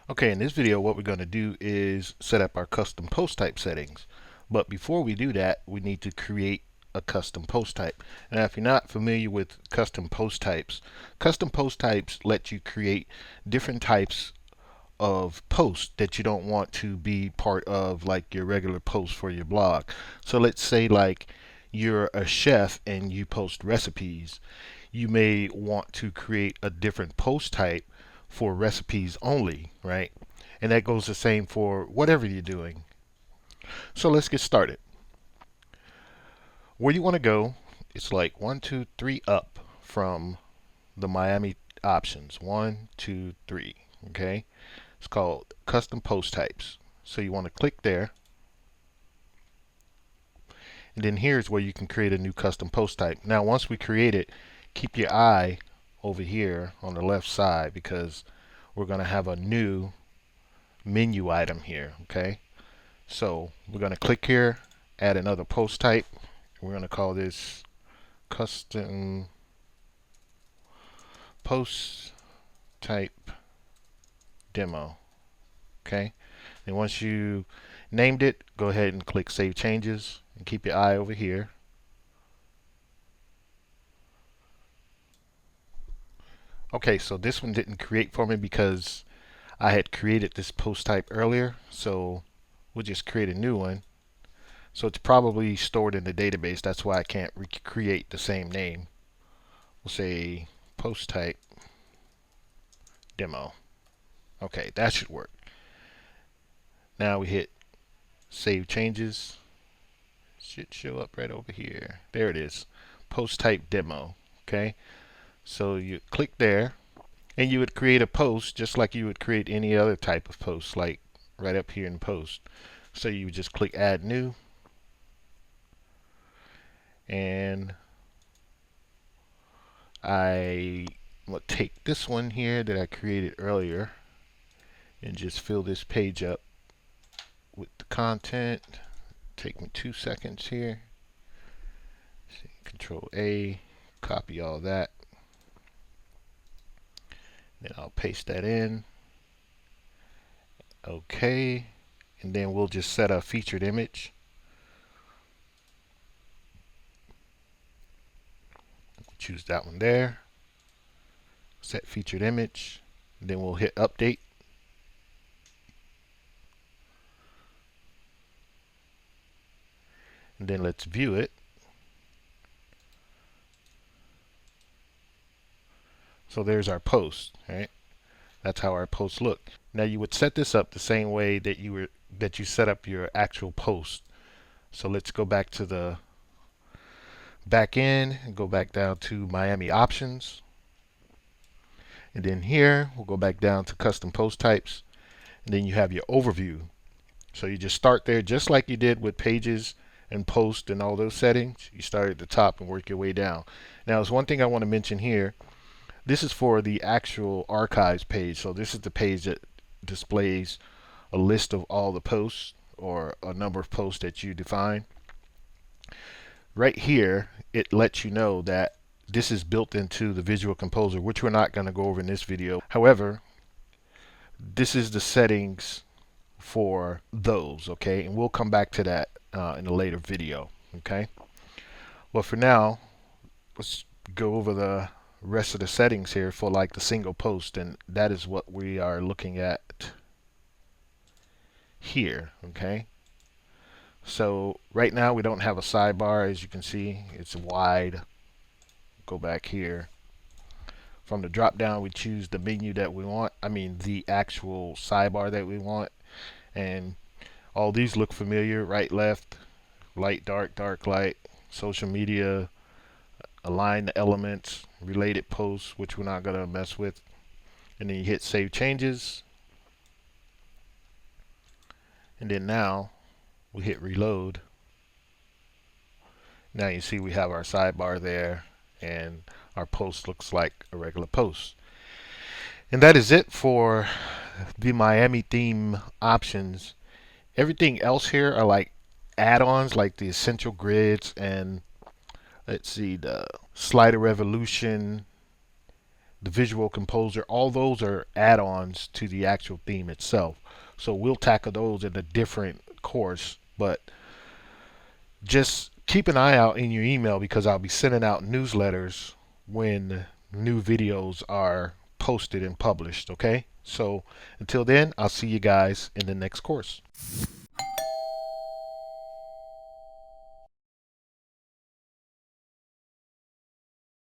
Okay, in this video what we're going to do is set up our custom post type settings. But before we do that, we need to create a custom post type. Now if you're not familiar with custom post types let you create different types of posts that you don't want to be part of like your regular post for your blog. So let's say like you're a chef and you post recipes. You may want to create a different post type for recipes only, right? And that goes the same for whatever you're doing. So let's get started. Where you want to go, it's like 1, 2, 3 up from the Miami options. 1, 2, 3. Okay. It's called custom post types. So you want to click there. And then here's where you can create a new custom post type. Now once we create it, keep your eye over here on the left side because we're going to have a new menu item here. Okay. So we're going to click here, add another post type. We're going to call this custom post type demo. Okay. And once you named it, go ahead and click Save Changes and keep your eye over here. Okay, so this one didn't create for me because I had created this post type earlier. So we'll just create a new one. So it's probably stored in the database. That's why I can't recreate the same name. We'll say post type demo. Okay, that should work. Now we hit Save Changes. Should show up right over here. There it is. Post type demo. Okay. So you click there and you would create a post just like you would create any other type of post, like right up here in post. So you would just click add new, and I will take this one here that I created earlier and just fill this page up with the content. Take me 2 seconds here. Control A, copy all that. Then I'll paste that in. Okay. And then we'll just set a featured image. Choose that one there. Set featured image. Then we'll hit update. And then let's view it. So there's our post, right? That's how our posts look. Now you would set this up the same way that you set up your actual post. So let's go back to the back end and go back down to Miami options. And then here we'll go back down to custom post types. And then you have your overview. So you just start there just like you did with pages and post and all those settings. You start at the top and work your way down. Now there's one thing I want to mention here. This is for the actual archives page. So this is the page that displays a list of all the posts or a number of posts that you define. Right here, it lets you know that this is built into the Visual Composer, which we're not going to go over in this video. However, this is the settings for those, okay? And we'll come back to that in a later video, okay? Well, for now, let's go over the rest of the settings here for like the single post, and that is what we are looking at here. Okay, so right now we don't have a sidebar. As you can see, it's wide. Go back here. From the drop down, we choose the menu that we want. I mean the actual sidebar that we want, and all these look familiar. Right, left, light, dark, light, social media, align the elements, related posts, which we're not going to mess with. And then you hit Save Changes. And then now we hit Reload. Now you see we have our sidebar there, and our post looks like a regular post. And that is it for the Miami theme options. Everything else here are like add-ons, like the essential grids and let's see, the slider revolution, the Visual Composer, all those are add-ons to the actual theme itself. So we'll tackle those in a different course, but just keep an eye out in your email because I'll be sending out newsletters when new videos are posted and published. Okay, so until then, I'll see you guys in the next course.